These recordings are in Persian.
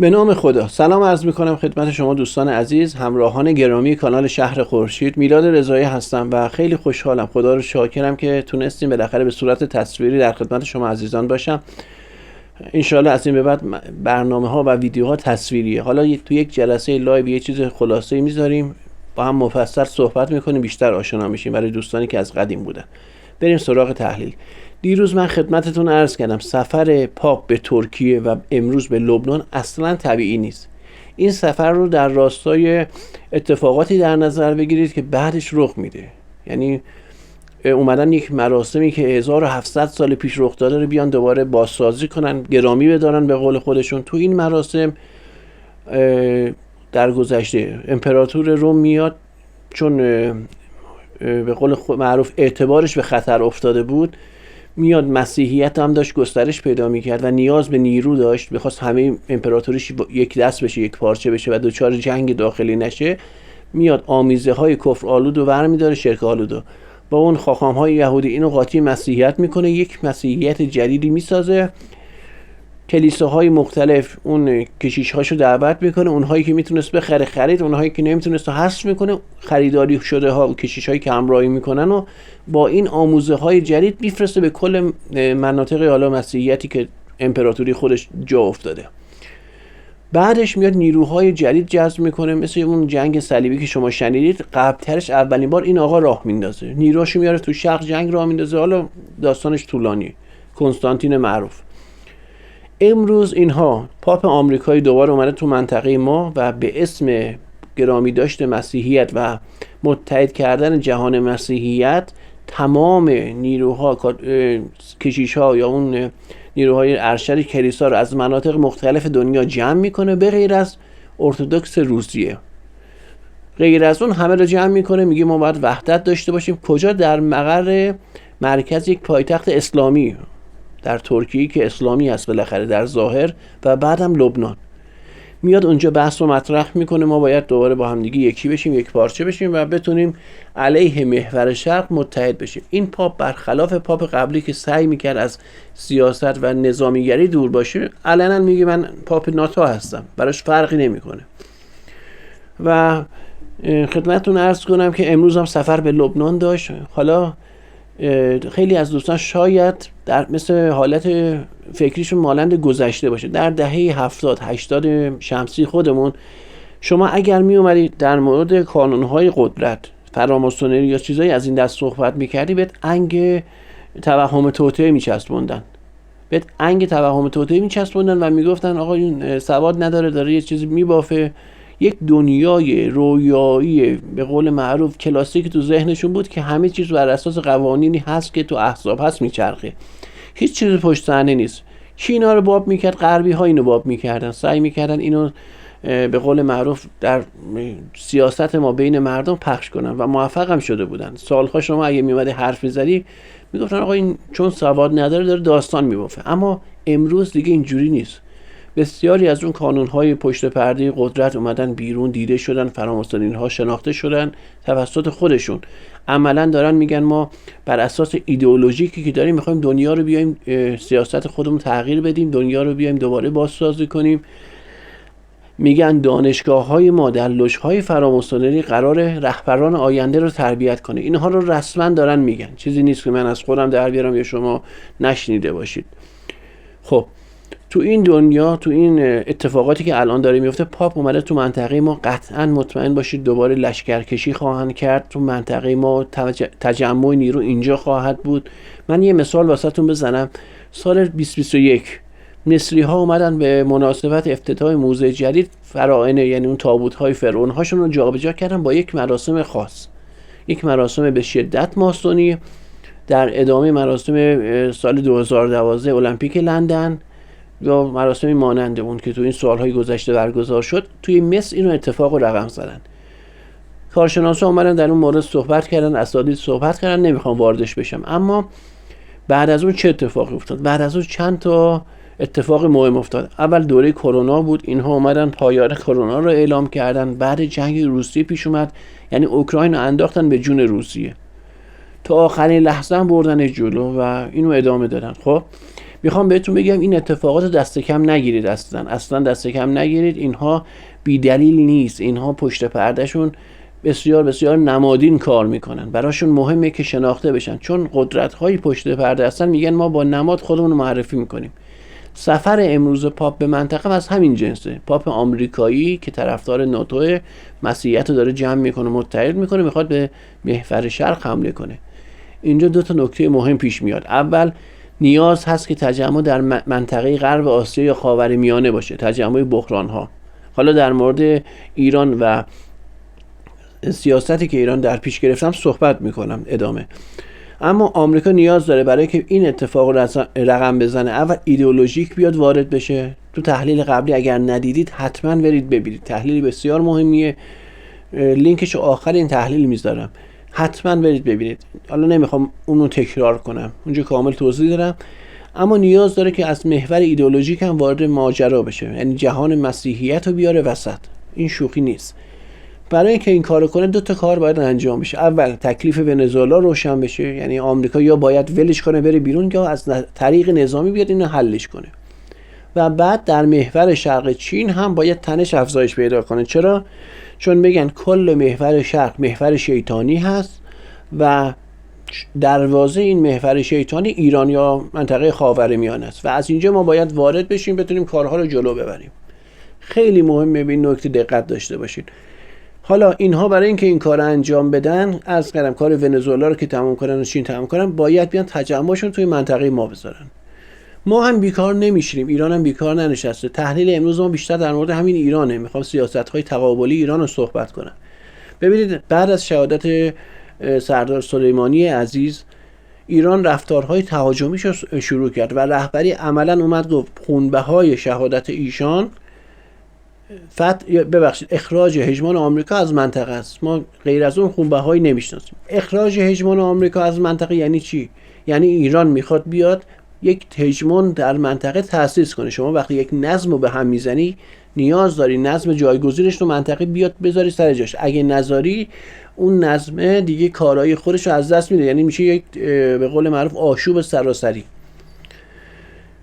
به نام خدا. سلام عرض میکنم خدمت شما دوستان عزیز، همراهان گرامی کانال شهر خورشید. میلاد رضایی هستم و خیلی خوشحالم، خدا رو شاکرم که تونستیم بالاخره به صورت تصویری در خدمت شما عزیزان باشم. انشالله از این به بعد برنامه ها و ویدیوها تصویریه. حالا تو یک جلسه لایو یه چیز خلاصه‌ای میذاریم، با هم مفصل صحبت میکنیم، بیشتر آشنا میشیم برای دوستانی که از قدیم بودن. بریم سراغ تحلیل. دیروز من خدمتتون عرض کردم سفر پاپ به ترکیه و امروز به لبنان اصلا طبیعی نیست. این سفر رو در راستای اتفاقاتی در نظر بگیرید که بعدش رخ میده. یعنی اومدن یک مراسمی که 1700 سال پیش رخ داده رو بیان دوباره بازسازی کنن، گرامی بدارن به قول خودشون. تو این مراسم در گذشته امپراتور روم میاد، چون به قول معروف اعتبارش به خطر افتاده بود، میاد مسیحیت هم داشت گسترش پیدا میکرد و نیاز به نیرو داشت، بخواست همه امپراتوریش یک دست بشه، یک پارچه بشه و دچار جنگ داخلی نشه. میاد آمیزه های کفر آلود و برمیداره، شرک آلود، با اون خاخام های یهودی اینو قاطی مسیحیت میکنه، یک مسیحیت جدیدی میسازه. کلیساهای مختلف اون کشیش هاشو دعوت میکنه، اونهایی که میتونست بخره خرید، اونهایی که نمیتونست حذف میکنه، خریداری شده ها و کشیش هایی که همراهی میکنن و با این آموزه های جدید میفرسته به کل مناطق حالا مسیحیتی که امپراتوری خودش جا افتاده. بعدش میاد نیروهای جدید جذب میکنه، مثل اون جنگ صلیبی که شما شنیدید. قبلترش اولین بار این آقا راه میندازه، نیروهاشو میاره تو شرق جنگ راه میندازه. حالا داستانش طولانی، کنستانتین معروف. امروز اینها پاپ آمریکایی دوباره اومده تو منطقه ما و به اسم گرامی داشت مسیحیت و متحد کردن جهان مسیحیت تمام نیروها، کشیش‌ها یا اون نیروهای ارشد کلیسا رو از مناطق مختلف دنیا جمع میکنه، به غیر از ارتدوکس روسیه. غیر از اون همه رو جمع میکنه، میگه ما باید وحدت داشته باشیم. کجا؟ در مقر مرکز یک پایتخت اسلامی در ترکیه که اسلامی هست بالاخره در ظاهر، و بعدم لبنان. میاد اونجا بحث رو مطرح میکنه، ما باید دوباره با هم دیگه یکی بشیم، یک پارچه بشیم و بتونیم علیه محور شرق متحد بشیم. این پاپ برخلاف پاپ قبلی که سعی میکرد از سیاست و نظامیگری دور باشه، علنا میگه من پاپ ناتو هستم، براش فرقی نمیکنه. و خدمتتون عرض کنم که امروز هم سفر به لبنان داشت. حالا خیلی از دوستان شاید در مثل حالت فکریشون مانند گذشته باشه. در دهه 70-80 شمسی خودمون، شما اگر می اومدید در مورد کانونهای قدرت، فراماسونری یا چیزایی از این دست صحبت میکردی، بهت انگ توهم توطئه میچسبوندن، و میگفتن آقا این سواد نداره، داره یه چیزی میبافه. یک دنیای رویایی به قول معروف کلاسیک تو ذهنشون بود که همه چیز بر اساس قوانینی هست که تو احزاب هست میچرخه، هیچ چیز پشت صحنه نیست. کی اینا رو باب میکرد؟ غربی ها اینو باب میکردن، سعی میکردن اینو به قول معروف در سیاست ما بین مردم پخش کنن و موفق هم شده بودن. سالها شما اگه میومدی حرف میزدی میگفتن آقا این چون سواد نداره داره داستان میبافه. اما امروز دیگه اینجوری نیست. بسیاری از اون کانون‌های پشت پرده قدرت اومدن بیرون، دیده شدن، فراماسونی‌ها شناخته شدن توسط خودشون. عملاً دارن میگن ما بر اساس ایدئولوژیکی که داریم میخوایم دنیا رو بیایم سیاست خودمون تغییر بدیم، دنیا رو بیایم دوباره بازسازی کنیم. میگن دانشگاه‌های ما در لوژهای فراماسونری قرار رهبران آینده رو تربیت کنه. اینها رو رسما دارن میگن، چیزی نیست که من از خودم در بیارم یا شما نشنیده باشید. خب تو این دنیا، تو این اتفاقاتی که الان داره میفته، پاپ اومده تو منطقه ما. قطعا مطمئن باشید دوباره لشکرکشی خواهند کرد تو منطقه ما، تجمع نیرو اینجا خواهد بود. من یه مثال واسهتون بزنم. سال 2021 مصری ها اومدن به مناسبت افتتاح موزه جدید فراعنه، یعنی اون تابوت های فرعون هاشون رو جابجا کردن با یک مراسم خاص، یک مراسم به شدت ماسونی، در ادامه مراسم سال 2012 المپیک لندن یا مراسمی مانند اون که تو این سالهای گذشته برگزار شد. توی مصر اینو اتفاق و رقم زدن. کارشناسا اومدن در اون مورد صحبت کردن، اساتید صحبت کردن، نمیخوام واردش بشم. اما بعد از اون چه اتفاقی افتاد؟ بعد از اون چند تا اتفاق مهم افتاد. اول دوره کرونا بود، اینها اومدن پایان کرونا رو اعلام کردن. بعد جنگ روسیه پیش اومد، یعنی اوکراین رو انداختن به جون روسیه، تا آخرین لحظه هم بردن جلو و اینو ادامه دادن. خب میخوام بهتون بگم این اتفاقات دست کم نگیرید، اصلا دست کم نگیرید. اینها بی دلیل نیست، اینها پشت پردهشون بسیار بسیار نمادین کار میکنن، براشون مهمه که شناخته بشن، چون قدرت های پشت پرده هستن میگن ما با نماد خودمون رو معرفی میکنیم. سفر امروز پاپ به منطقه از همین جنسه. پاپ آمریکایی که طرفدار ناتو، مسیحیت رو داره جمع میکنه، متحد میکنه، میخواد به محور شرق حمله کنه. اینجا دو تا نکته مهم پیش میاد. اول، نیاز هست که تجمع در منطقه غرب آسیا یا خاورمیانه باشه، تجمع بحران ها. حالا در مورد ایران و سیاستی که ایران در پیش گرفتم صحبت میکنم ادامه. اما آمریکا نیاز داره برای که این اتفاق رقم بزنه، اول ایدئولوژیک بیاد وارد بشه. تو تحلیل قبلی اگر ندیدید حتما برید ببینید، تحلیل بسیار مهمیه، لینکش آخر این تحلیل میذارم، حتما برید ببینید. حالا نمیخوام اونو تکرار کنم، اونجا کامل توضیح دارم. اما نیاز داره که از محور ایدئولوژیک هم وارد ماجرا بشه، یعنی جهان مسیحیت رو بیاره وسط. این شوخی نیست. برای اینکه این کارو کنه دو تا کار باید انجام بشه. اول، تکلیف ونزوئلا روشن بشه، یعنی آمریکا یا باید ولش کنه بره بیرون یا از طریق نظامی بیاد اینو حلش کنه. و بعد در محور شرق چین هم باید تنش افزایش پیدا کنه. چرا؟ چون میگن کل محور شرق محور شیطانی هست و دروازه این محور شیطانی ایران یا منطقه خاورمیانه است و از اینجا ما باید وارد بشیم بتونیم کارها رو جلو ببریم. خیلی مهمه به این نکته دقت داشته باشید. حالا اینها برای اینکه این کار انجام بدن، از کردم کار ونزوئلا رو که تمام کنن و چین تمام کنن، باید بیان تجمعشون توی منطقه ما بذارن. ما هم بیکار نمیشیم، ایران هم بیکار ننشسته. تحلیل امروز ما بیشتر در مورد همین ایرانه. میخوام سیاست‌های تقابلی ایران رو صحبت کنم. ببینید، بعد از شهادت سردار سلیمانی عزیز، ایران رفتارهای تهاجمیش رو شروع کرد و رهبری عملاً اومد گفت خونبهای شهادت ایشان اخراج هژمون آمریکا از منطقه است. ما غیر از اون خونبهایی نمیشناسیم. اخراج هژمون آمریکا از منطقه یعنی چی؟ یعنی ایران میخواد بیاد یک هژمون در منطقه تأسیس کنه. شما وقتی یک نظم رو به هم میزنی نیاز داری نظم جایگزینش رو منطقه بیاد بذاری سر جاش. اگه نذاری اون نظم دیگه کارهای خودش رو از دست میده، یعنی میشه یک به قول معروف آشوب سراسری.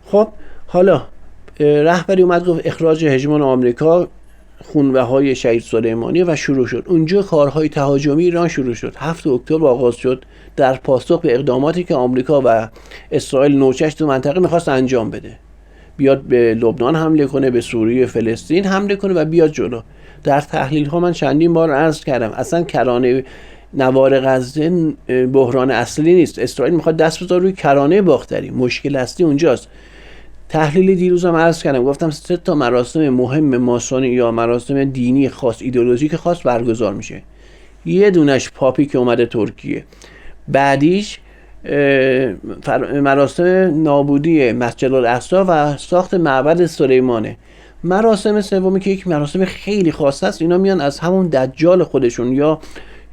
خب حالا رهبری اومد گفت اخراج هژمون آمریکا، خونبهای شهید سلیمانی و شروع شد. اونجا کارهای تهاجمی ایران شروع شد. 7 اکتبر آغاز شد در پاسخ به اقداماتی که آمریکا و اسرائیل نوچش تو منطقه میخواست انجام بده. بیاد به لبنان حمله کنه، به سوریه فلسطین حمله کنه و بیاد جلو. در تحلیل ها من چندین بار عرض کردم اصلا کرانه نوار غزه بحران اصلی نیست. اسرائیل میخواد دست بذاره روی کرانه باختری، مشکل اصلی اونجاست. تحلیل دیروزم عرض کردم، گفتم 3 تا مراسم مهم ماسونی یا مراسم دینی خاص، ایدئولوژیک خاص برگزار میشه. یه دونش پاپی که اومده ترکیه، بعدیش مراسم نابودی مسجد الاقصی و ساخت معبد سلیمانه. مراسم سومی که یک مراسم خیلی خاص است، اینا میان از همون دجال خودشون یا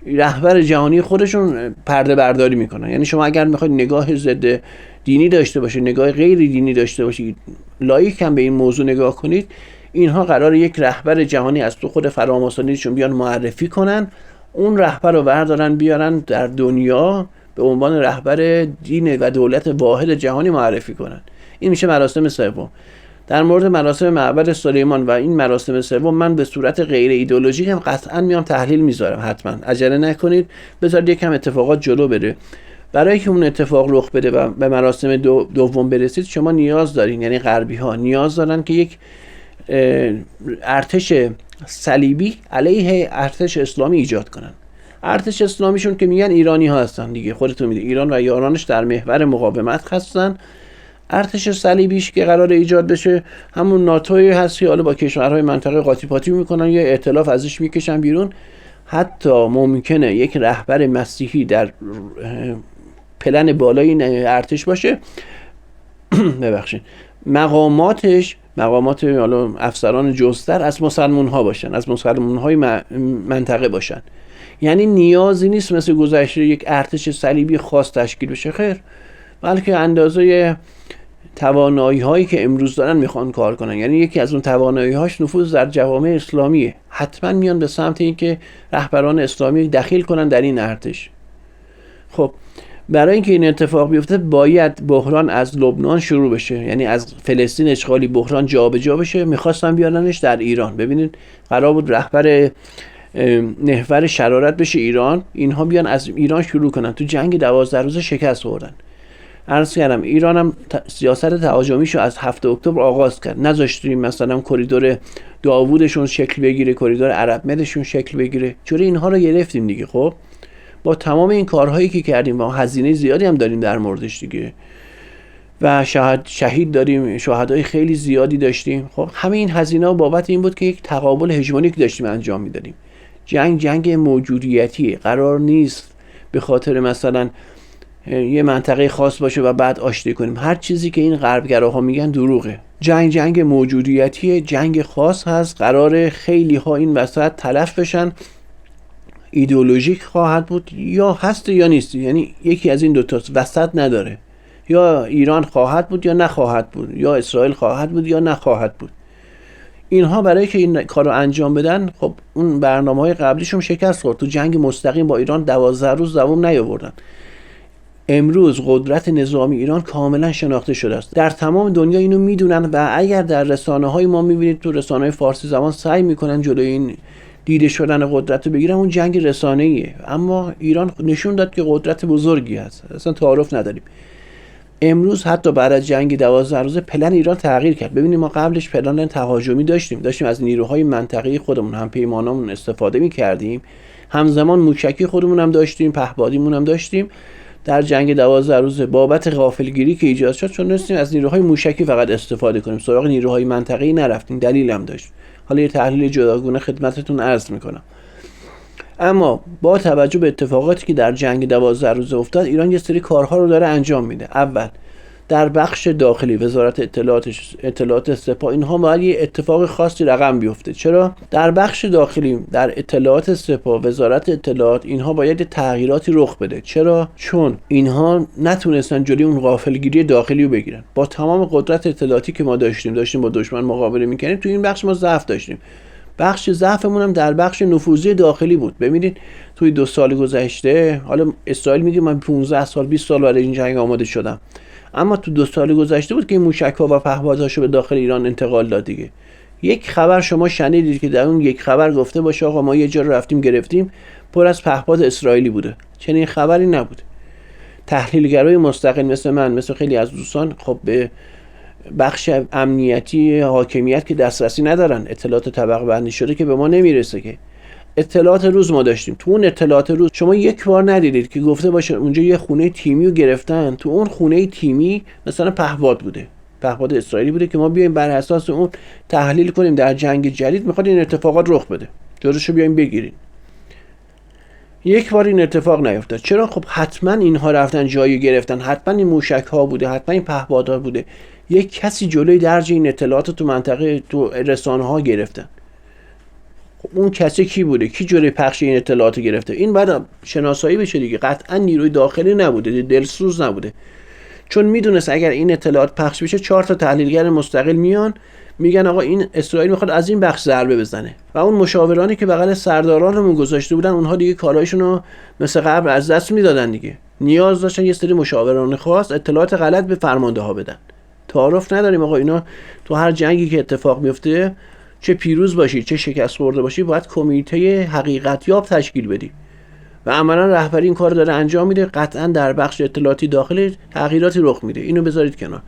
رهبر جهانی خودشون پرده برداری میکنن. یعنی شما اگر میخواید نگاه ضد دینی داشته باشید، نگاه غیر دینی داشته باشید، لایق هم به این موضوع نگاه کنید، اینها قرار یک رهبر جهانی از تو خود فراماسونیشون بیان معرفی کنن، اون رهبر رو بردارن بیارن در دنیا به عنوان رهبر دین و دولت واحد جهانی معرفی کنن. این میشه مراسم سوم. در مورد مراسم معبد سلیمان و این مراسم سوم من به صورت غیر ایدئولوژیک هم قطعا میام تحلیل میذارم. حتما عجله نکنید، بذارید یکم اتفاقات جلو بره. برای که اون اتفاق رخ بده و به مراسم دوم برسید، شما نیاز دارین، یعنی غربی ها نیاز دارن که یک ارتش صلیبی علیه ارتش اسلامی ایجاد کنن. ارتش اسلامیشون که میگن ایرانی ها هستن دیگه، خودتون میدونید ایران و یارانش در محور مقاومت هستن. ارتش صلیبیش که قرار ایجاد بشه همون ناتوی هست که حالا با کشورهای منطقه قاطی پاتی میکنن یا ائتلاف ازش میکشن بیرون. حتی ممکنه یک رهبر مسیحی در پلن بالای این ارتش باشه ببخشید مقامات حالا افسران جزتر از مسلمان ها باشن، از مسلمان های منطقه باشن. یعنی نیازی نیست مثل گذشته یک ارتش صلیبی خاص تشکیل بشه، خیر، بلکه اندازه توانایی هایی که امروز دارن میخوان کار کنن. یعنی یکی از اون توانایی هاش نفوذ در جوامع اسلامیه. حتما میان به سمت اینکه رهبران اسلامی دخیل کنن در این ارتش. خب برای اینکه این اتفاق بیفته باید بحران از لبنان شروع بشه، یعنی از فلسطین اشغالی بحران جابجا بشه. میخواستن بیارنش در ایران. ببینید قرار بود رهبر محور شرارت بشه ایران، اینها بیان از ایران شروع کنن. تو جنگ 12 روزه شکست خوردن. عرض کردم ایران هم سیاست تهاجمیشو از 7 اکتبر آغاز کرد. نذاشتیم مثلا کریدور داوودشون شکل بگیره، کریدور عرب مدشون شکل بگیره. جوری اینها رو گرفتیم دیگه. خب با تمام این کارهایی که کردیم و هزینه زیادی هم داریم در موردش دیگه، و شهید داریم، شهدای خیلی زیادی داشتیم. خب همه این هزینه بابت این بود که یک تقابل هژمونیک داشتیم انجام میدادیم. جنگ موجودیتی، قرار نیست به خاطر مثلا یه منطقه خاص باشه و بعد آشتی کنیم. هر چیزی که این غربگراها میگن دروغه. جنگ موجودیتی، جنگ خاص هست. قرار خیلی ها این وسط تلف بشن. ایدئولوژیک خواهد بود، یا هست یا نیست، یعنی یکی از این دوتا وسط نداره. یا ایران خواهد بود یا نخواهد بود، یا اسرائیل خواهد بود یا نخواهد بود. اینها برای که این کار رو انجام بدن، خب اون برنامه‌های قبلیشون شکست خورد. تو جنگ مستقیم با ایران 12 روز دوام نیاوردن. امروز قدرت نظامی ایران کاملا شناخته شده است. در تمام دنیا اینو میدونن و اگر در رسانه‌های ما میبینید، تو رسانه‌های فارسی زبان سعی میکنن جلوی این دیده شدن قدرت رو بگیرن، اون جنگ رسانه‌ایه. اما ایران نشون داد که قدرت بزرگی هست، اصلا تعارف نداریم. امروز حتی بعد از جنگ 12 روزه پلن ایران تغییر کرد. ببینید ما قبلش پلن تهاجمی داشتیم از نیروهای منطقه‌ای خودمون، هم پیمانامون استفاده می‌کردیم، همزمان موشکی خودمون هم داشتیم، پهپادیمون هم داشتیم. در جنگ 12 روزه بابت غافلگیری که ایجاد شد، چون نستیم از نیروهای موشکی فقط استفاده کنیم، سراغ نیروهای منطقه‌ای نرفتیم. دلیل هم داشت. حالا یه تحلیل جداگانه خدمتتون عرض میکنم. اما با توجه به اتفاقاتی که در جنگ 12 روزه افتاد، ایران یه سری کارها رو داره انجام میده. اول در بخش داخلی، وزارت اطلاعات سپاه، اینها باید یه اتفاق خاصی رقم بیفته. چرا؟ در بخش داخلی، در اطلاعات سپاه، وزارت اطلاعات، اینها باید تغییراتی رخ بده. چرا؟ چون اینها نتونستن جلوی اون غافلگیری داخلی رو بگیرن. با تمام قدرت اطلاعاتی که ما داشتیم با دشمن مقابله می‌کردیم، تو این بخش ما ضعف داشتیم. بخش ضعفمون هم در بخش نفوذی داخلی بود. ببینید توی 2 سال گذشته، حالا اسرائیل میگه من 15 سال 20 سال برای این جنگ آماده شدم، اما تو 2 سال گذشته بود که این موشک‌ها و پهپادهاشو به داخل ایران انتقال داد دیگه. یک خبر شما شنیدید که در اون یک خبر گفته باشه آقا ما یه جا رو رفتیم گرفتیم پر از پهپاد اسرائیلی بوده؟ چنین خبری نبود. تحلیلگرای مستقل مثل من، مثل خیلی از دوستان، خب به بخش امنیتی حاکمیت که دسترسی ندارن. اطلاعات طبقه بندی شده که به ما نمیرسه. که اطلاعات روز ما داشتیم، تو اون اطلاعات روز شما یک بار ندیدید که گفته باشه اونجا یه خونه تیمی رو گرفتن، تو اون خونه تیمی مثلا پهپاد بوده، پهپاد اسرائیلی بوده که ما بیایم بر اساس اون تحلیل کنیم در جنگ جدید میخواد این اتفاقات رخ بده، جلوشو بیایم بگیریم. یک بار این اتفاق نیفتاد. چرا؟ خب حتما اینها رفتن جایی گرفتن، حتما این موشک ها بوده، حتما این پهپادها بوده. یک کسی جلوی درج این اطلاعات تو منطقه، تو رسانه ها گرفتن. خب اون کسی کی بوده؟ کی جلوی پخش این اطلاعات گرفته؟ این بعد شناسایی بشه دیگه. قطعا نیروی داخلی نبوده، دلسوز نبوده، چون میدونست اگر این اطلاعات پخش بشه 4 تا تحلیلگر مستقل میان میگن آقا این اسرائیل میخواد از این بخش ضربه بزنه، و اون مشاورانی که بغل سردارانمون گذاشته بودن اونها دیگه کارهایشون رو مثل قبل از دست میدادن دیگه. نیاز داشتن یه سری مشاوران خاص اطلاعات غلط به فرمانده ها بدن. تعارف نداریم آقا، اینا تو هر جنگی که اتفاق میفته، چه پیروز باشی چه شکست خورده باشی، باید کمیته حقیقت یاب تشکیل بدی و عملا رهبری این کار داره انجام میده. قطعا در بخش اطلاعاتی داخلی تغییراتی رخ میده، اینو بذارید کنار.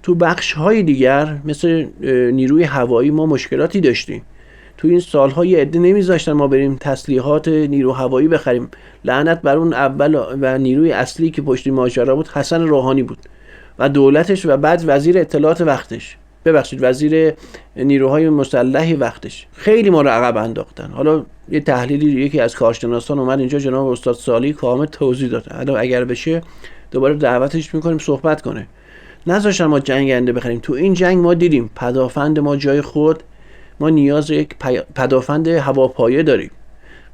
تو بخش های دیگر مثل نیروی هوایی ما مشکلاتی داشتیم. تو این سال‌ها یه عده نمیذاشتن ما بریم تسلیحات نیرو هوایی بخریم. لعنت بر اون اول و نیروی اصلی که پشت ماجرا بود، حسن روحانی بود و دولتش، و بعد وزیر اطلاعات وقتش، وزیر نیروهای مسلح وقتش. خیلی ما رو عقب انداختن. حالا یه تحلیلی یکی از کارشناسان اومد اینجا، جناب استاد صالحی کامل توضیح داد. حالا اگر بشه دوباره دعوتش میکنیم صحبت کنه. نذاشتن ما جنگنده بخریم. تو این جنگ ما دیدیم پدافند ما جای خود، ما نیاز یک پدافند هواپایه داریم.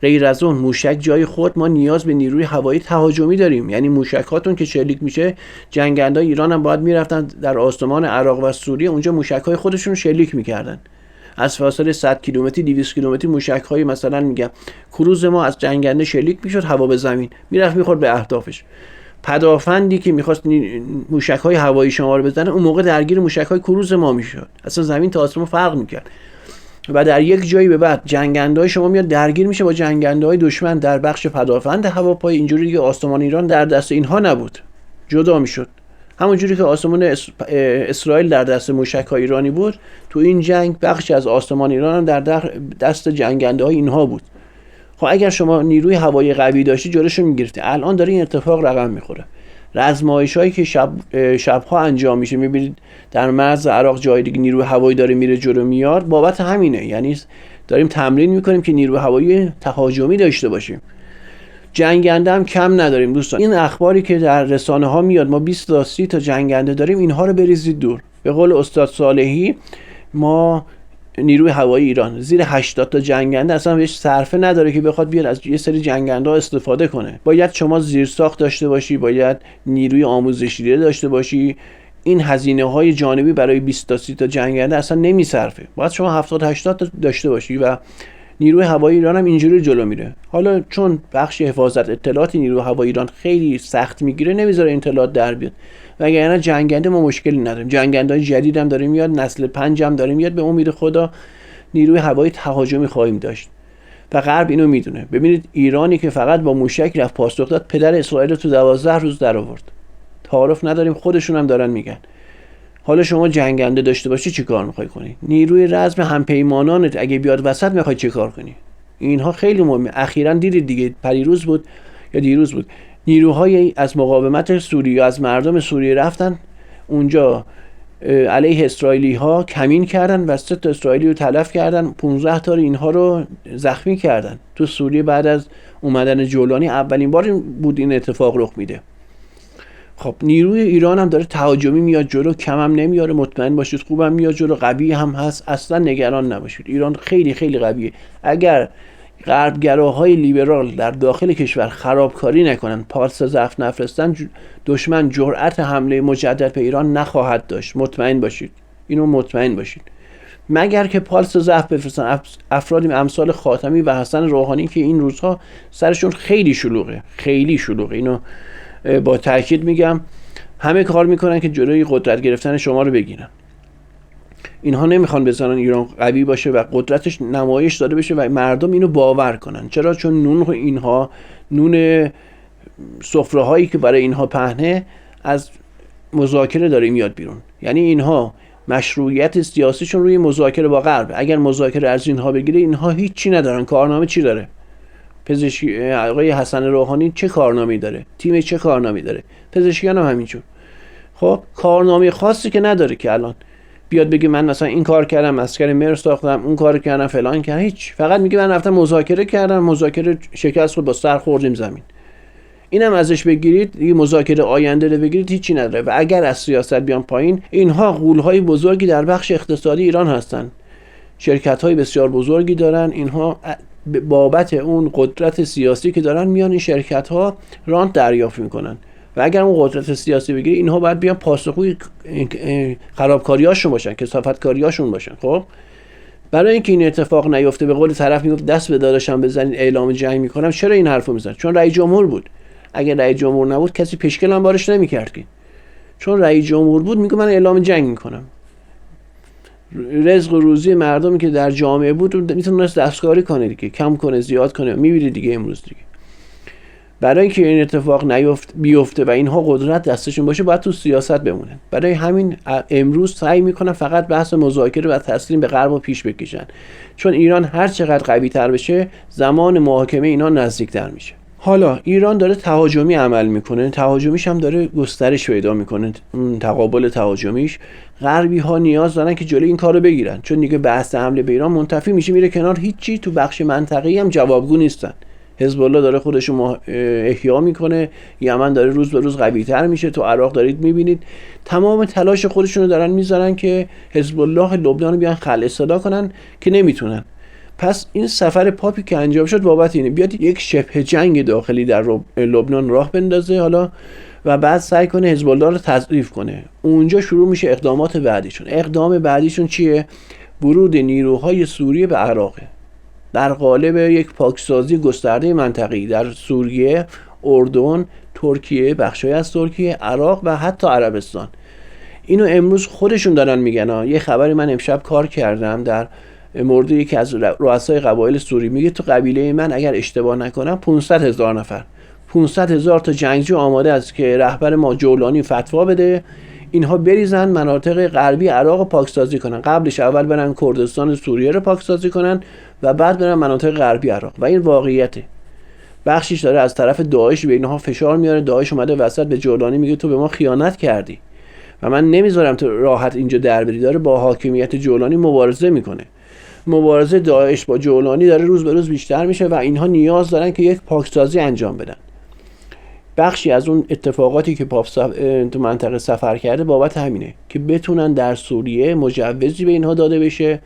غیر از اون موشک جای خود، ما نیاز به نیروی هوایی تهاجمی داریم. یعنی موشکاتون که شلیک میشه، جنگندای ایران هم باید میرفتن در آسمان عراق و سوریه، اونجا موشک‌های خودشون شلیک میکردن. از فاصله 100 کیلومتری 200 کیلومتری موشک‌های مثلا میگم کروز ما از جنگنده شلیک میشد، هوا به زمین میرفت میخورد به اهدافش. پدافندی که میخواست موشک‌های هوایی شما رو بزنه اون موقع درگیر موشک‌های کروز ما میشد، اصلا زمین تا آسمون فرق میکرد. و در یک جایی به بعد جنگنده‌های شما میاد درگیر میشه با جنگنده‌های دشمن در بخش پدافند هواپای. اینجوری دیگه آسمان ایران در دست اینها نبود، جدا میشد. همونجوری که آسمان اسرائیل در دست موشک‌های ایرانی بود، تو این جنگ بخشی از آسمان ایران هم در دست جنگنده‌های اینها بود. خب اگر شما نیروی هوایی قوی داشتی جلوشو میگرفتی. الان داره این اتفاق رقم میخوره. رزمایش‌هایی که شب‌ها انجام میشه، میبینید در مرز عراق جای دیگه نیروی هوایی داره میره جلو میاد، بابت همینه. یعنی داریم تمرین میکنیم که نیروی هوایی تهاجمی داشته باشیم. جنگنده هم کم نداریم دوستان. این اخباری که در رسانه ها میاد ما 20 تا 30 تا جنگنده داریم، اینها رو بریزید دور. به قول استاد صالحی، ما نیروی هوایی ایران زیر 80 تا جنگنده اصلا بهش صرفه نداره که بخواد بیاد از یه سری جنگنده ها استفاده کنه. باید شما زیرساخت داشته باشی، باید نیروی آموزشی دیده داشته باشی. این هزینه های جانبی برای 20 تا 30 تا جنگنده اصلا نمیصرفه. باید شما 70 80 تا داشته باشی و نیروی هوایی ایران هم اینجوری جلو میره. حالا چون بخش حفاظت اطلاعات نیروی هوایی ایران خیلی سخت میگیره، نمیذاره اطلاعات در بیاد. وگرنه جنگنده ما مشکلی نداریم. جنگنده‌های جدید هم داره میاد، نسل 5 هم داره میاد. به امید خدا نیروی هوایی تهاجمی خواهیم داشت و غرب اینو میدونه. ببینید ایرانی که فقط با موشک رفت پاسخ داد، پدر اسرائیل رو تو 12 روز در آورد. تعارف نداریم، خودشون هم دارن میگن. حالا شما جنگنده داشته باشی چی کار میخوای کنی؟ نیروی رزم همپیمانانت اگه بیاد وسط میخوای چی کار کنی؟ اینها خیلی مهمه. اخیراً دیدید دیگه، پریروز بود یا دیروز بود، نیروهای از مقاومت سوریه، از مردم سوریه رفتن اونجا علیه اسرائیلی ها کمین کردن و 3 تا اسرائیلی رو تلف کردن، 15 تا اینها رو زخمی کردن. تو سوریه بعد از اومدن جولانی اولین بار بود این اتفاق رخ میده. خب نیروی ایران هم داره تهاجمی میاد جلو، کم هم نمیاره. مطمئن باشید خوبم میاد جلو، قوی هم هست، اصلا نگران نباشید. ایران خیلی خیلی قویه. اگر غربگراهای لیبرال در داخل کشور خرابکاری نکنن، پارس ضعف نفرستن، دشمن جرأت حمله مجدد به ایران نخواهد داشت. مطمئن باشید، اینو مطمئن باشید. مگر که پالس ضعف بفرستن افرادی امثال خاتمی و حسن روحانی که این روزها سرشون خیلی شلوغه، خیلی شلوغه. اینو با تاکید میگم. همه کار میکنن که جلوی قدرت گرفتن شما رو بگیرن. اینها نمیخوان بزنن ایران قوی باشه و قدرتش نمایش داده بشه و مردم اینو باور کنن. چرا؟ چون نون سفره هایی که برای اینها پهنه از مذاکره داره میاد بیرون. یعنی اینها مشروعیت سیاسیشون روی مذاکره با غرب. اگر مذاکره از اینها بگیره، اینها هیچی ندارن. کارنامه چی داره؟ پزشکی آقای حسن روحانی چه کارنامه‌ای داره؟ تیم چه کارنامه‌ای داره؟ پزشکیان هم همینجور. خب کارنامه خاصی که نداره که الان بیاد بگه من مثلا این کار کردم، عسکر مر ساختم، اون کار کردم، فلان کردم. هیچ. فقط میگه من رفتم مذاکره کردم، مذاکره شکست خورد، با سر خوردیم زمین. اینم ازش بگیرید، دیگه مذاکره آینده رو بگیرید، هیچی نداره. و اگر از سیاست بیان پایین، اینها غول‌های بزرگی در بخش اقتصادی ایران هستن. شرکت‌های بسیار بزرگی دارن. اینها بابت اون قدرت سیاسی که دارن میان این شرکت‌ها رانت دریافت میکنن. و اگر اون قدرت سیاسی بگیری، اینها باید بیان پاسخگوی خرابکاریاشون باشن، کثافتکاریاشون باشن. خب برای اینکه این اتفاق نیفته، به قول طرف میگفت دست به داداشم بزنید اعلام جنگ میکنم. چرا این حرفو میزنه؟ چون رئیس جمهور بود. اگر رئیس جمهور نبود کسی پیشکل هم بارش نمیکرد که. چون رئیس جمهور بود میگه من اعلام جنگ میکنم. رزق و روزی مردمی که در جامعه بود میتونست دستکاری کنه دیگه، کم کنه، زیاد کنه. میبینی دیگه امروز دیگه. برای اینکه این اتفاق بیفته و اینها قدرت دستشون باشه، باید تو سیاست بمونن. برای همین امروز سعی میکنن فقط بحث مذاکره و تسلیم به غرب رو پیش بکشن. چون ایران هر چقدر قوی تر بشه، زمان محاکمه اینا نزدیکتر میشه. حالا ایران داره تهاجمی عمل میکنه، تهاجمیش هم داره گسترش پیدا میکنه. تقابل تهاجمیش، غربی ها نیاز دارن که جلوی این کارو بگیرن. چون دیگه بحث حمله به ایران منتفی میشه، میره کنار. هیچی تو بخش منطقه‌ای هم جوابگو نیستن. حزب الله داره خودش رو احیا میکنه، یمن داره روز به روز قوی‌تر میشه، تو عراق دارید میبینید تمام تلاش خودشونو دارن میذارن که حزب الله لبنان رو بیان خلع صدا کنن که نمیتونن. پس این سفر پاپی که انجام شد بابت اینه بیاد یک شبه جنگ داخلی در لبنان راه بندازه حالا و بعد سعی کنه حزب الله رو تضعیف کنه. اونجا شروع میشه اقدامات بعدیشون. اقدام بعدیشون چیه؟ ورود نیروهای سوریه به عراق در قالب یک پاکسازی گسترده منطقه‌ای در سوریه، اردن، ترکیه، بخشای از ترکیه، عراق و حتی عربستان. اینو امروز خودشون دارن میگن. یه خبری من امشب کار کردم در مورد یکی از رؤسای قبایل سوری، میگه تو قبیله من اگر اشتباه نکنم 500,000 نفر، 500,000 تا جنگجو آماده است که رهبر ما جولانی فتوا بده اینها بریزن مناطق غربی عراق رو پاکسازی کنن. قبلش اول برن کردستان سوریه رو پاکسازی کنن و بعد برن مناطق غربی عراق. و این واقعیته. بخشیش داره از طرف داعش به اینها فشار میاره. داعش اومده وسط به جولانی میگه تو به ما خیانت کردی و من نمیذارم تو راحت اینجا در بری. داره با حاکمیت جولانی مبارزه میکنه. مبارزه داعش با جولانی داره روز به روز بیشتر میشه و اینها نیاز دارن که یک پاکسازی انجام بدن. بخشی از اون اتفاقاتی که پاپ تو منطقه سفر کرده بابت همینه که بتونن در سوریه مجوزی به اینها داده بشه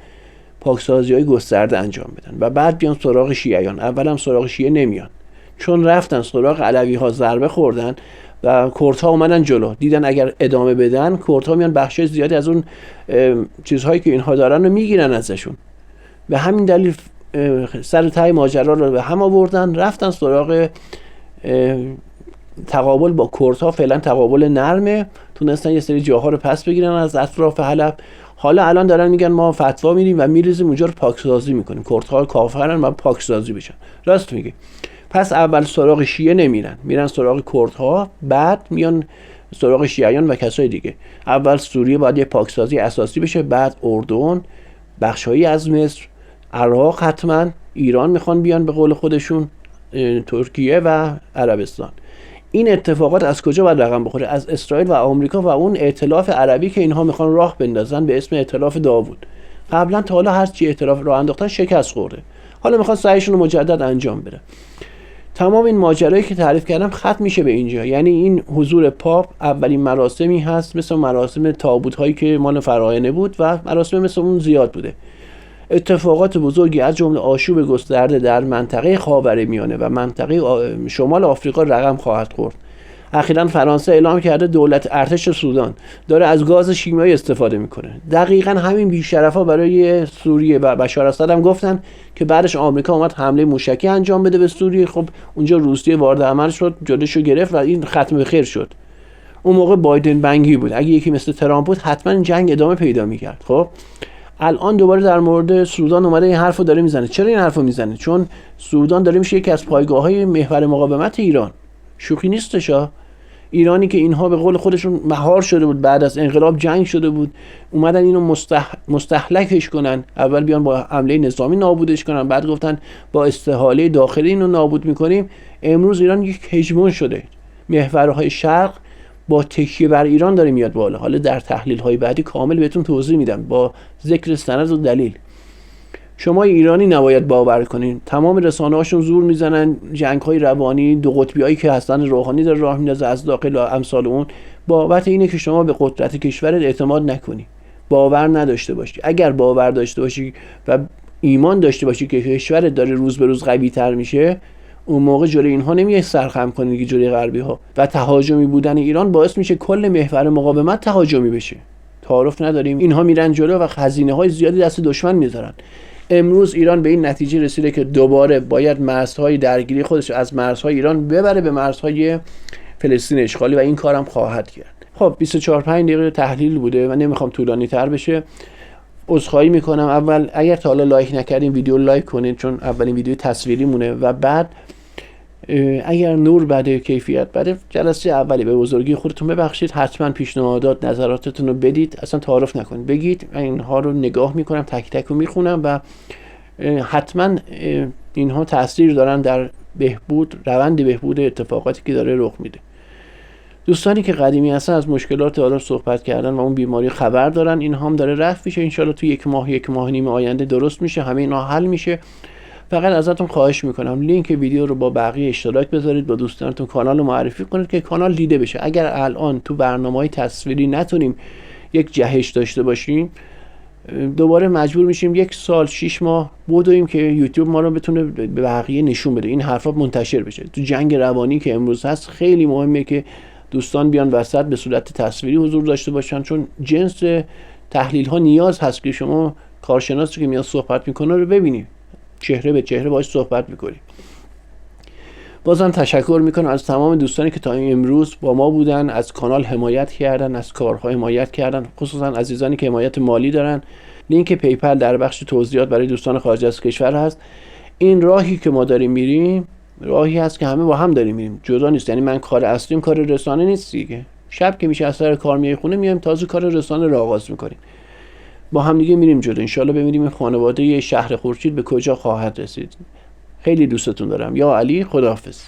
پاکسازی‌های گسترده انجام بدن و بعد بیان سراغ شیعیان. اول هم سراغ شیعه نمیان، چون رفتن سراغ علوی‌ها ضربه خوردن و کردها اومدن جلو، دیدن اگر ادامه بدن کردها میان بخشای زیادی از اون چیزهایی که اینها دارن رو میگیرن ازشون. به همین دلیل سر ته ماجرا رو به هم آوردن، رفتن سراغ تقابل با کردها. فعلا تقابل نرمه، تونستن یه سری جاها رو پس بگیرن از اطراف حلب. حالا الان دارن میگن ما فتوا میدیم و میریزیم اونجا رو پاکسازی میکنیم، کردها کافرن و پاکسازی بشن. راست میگه. پس اول سراغ شیعه نمیرن، میرن سراغ کردها، بعد میان سراغ شیعیان و کسای دیگه. اول سوریه باید یه پاکسازی اساسی بشه، بعد اردن، بخشایی از مصر، عراق، حتما ایران میخوان بیان به قول خودشون، ترکیه و عربستان. این اتفاقات از کجا باید رقم بخوره؟ از اسرائیل و آمریکا و اون ائتلاف عربی که اینها میخوان راه بندازن به اسم ائتلاف داوود. قبلا تا حالا هر چی ائتلاف راه انداختن شکست خورده، حالا میخوان سعیشون رو مجدد انجام بده. تمام این ماجرایی که تعریف کردم ختم میشه به اینجا. یعنی این حضور پاپ اولین مراسمی هست، مثل مراسم تابوت هایی که مال فراعنه بود و مراسم مثل اون زیاد بوده. اتفاقات بزرگی از جمله آشوب گسترده در منطقه خاورمیانه و منطقه شمال آفریقا رقم خواهد خورد. اخیراً فرانسه اعلام کرده دولت ارتش سودان داره از گاز شیمیایی استفاده میکنه. دقیقاً همین بی‌شرفا برای سوریه و بشار اسد هم گفتن که بعدش آمریکا اومد حمله موشکی انجام بده به سوریه. خب اونجا روسیه وارد عمل شد، جلوشو گرفت و این ختم به خیر شد. اون موقع بایدن بنگی بود، اگه یکی مثل ترامپ بود حتما جنگ ادامه پیدا میکرد. خب الان دوباره در مورد سودان اومده این حرفو داره میزنه. چرا این حرفو میزنه؟ چون سودان داره میشه یکی از پایگاه‌های محور مقاومت ایران. شوخی نیستشا. ایرانی که اینها به قول خودشون مهار شده بود، بعد از انقلاب جنگ شده بود، اومدن اینو مستهلکش کنن. اول بیان با حمله نظامی نابودش کنن، بعد گفتن با استحاله داخلی اینو نابود میکنیم. امروز ایران یک هژمون شده. محورهای شرق با تکیه بر ایران داره میاد بالا. حالا در تحلیل های بعدی کامل بهتون توضیح میدم با ذکر سند و دلیل. شما ایرانی نباید باور کنین. تمام رسانه هاشون زور میزنن، جنگ های روانی، دو قطبی هایی که حسن روحانی داره راه میندازه از داخل امثال اون، بابت اینه که شما به قدرت کشورت اعتماد نکنی، باور نداشته باشی. اگر باور داشته باشی و ایمان داشته باشی که کشورت داره روز به روز قوی تر میشه، اون موقع جلوی اینها نمیای سرخم کنی که جلوی غربی ها. و تهاجمی بودن ایران باعث میشه کل محور مقاومت تهاجمی بشه. تعارف نداریم. اینها میرن جلو و هزینه های زیادی دست دشمن میذارن. امروز ایران به این نتیجه رسیده که دوباره باید مرزهای درگیری خودش از مرزهای ایران ببره به مرزهای فلسطین اشغالی و این کارم خواهد کرد. خب 24-5 دقیقه تحلیل بوده و نمیخوام طولانی تر بشه. عذرخواهی میکنم. اول اگر تا حالا لایک نکردین ویدیو لایک کنید، چون اولین ویدیو تصویری مونه. و بعد اگر نور بده، کیفیت بده، جلسه اولی به بزرگی خودتون ببخشید. حتما پیشنهادات، نظراتتون رو بدید، اصلا تعارف نکنید، بگید. من اینها رو نگاه میکنم، تک تک رو میخونم و حتما اینها تاثیر دارن در بهبود، روند بهبود اتفاقاتی که داره رخ میده. دوستانی که قدیمی هستن از مشکلات حالا صحبت کردن و اون بیماری خبر دارن، این هم داره رفع میشه. انشالله تو یک ماه نیم آینده درست میشه، همه اینا حل میشه. فقط ازتون خواهش میکنم لینک ویدیو رو با بقیه اشتراک بذارید، با دوستانتون کانال رو معرفی کنید که کانال دیده بشه. اگر الان تو برنامه‌های تصویری نتونیم یک جهش داشته باشیم، دوباره مجبور میشیم 1 سال 6 ماه بدویم که یوتیوب ما رو بتونه به بقیه نشون بده، این حرفا منتشر بشه. تو جنگ روانی که امروز هست خیلی مهمه که دوستان بیان وسط به صورت تصویری حضور داشته باشن، چون جنس تحلیل ها نیاز هست که شما کارشناسی که میاد صحبت میکنه رو ببینید، چهره به چهره باهاش صحبت میکنید. بازم تشکر میکنم از تمام دوستانی که تا امروز با ما بودن، از کانال حمایت کردن، از کارها حمایت کردن، خصوصا عزیزانی که حمایت مالی دارن. لینک پیپل در بخش توضیحات برای دوستان خارج از کشور هست. این راهی که ما داریم میریم راهی هست که همه با هم داریم میریم، جدا نیست. یعنی من کار اصلیم کار رسانه نیست دیگه. شب که میشه از سر کار میای خونه، میایم تازه کار رسانه رو آغاز میکنیم. با هم دیگه میریم جلو. ان شاءالله ببینیم این خانواده شهر خورشید به کجا خواهد رسید. خیلی دوستتون دارم. یا علی، خداحافظ.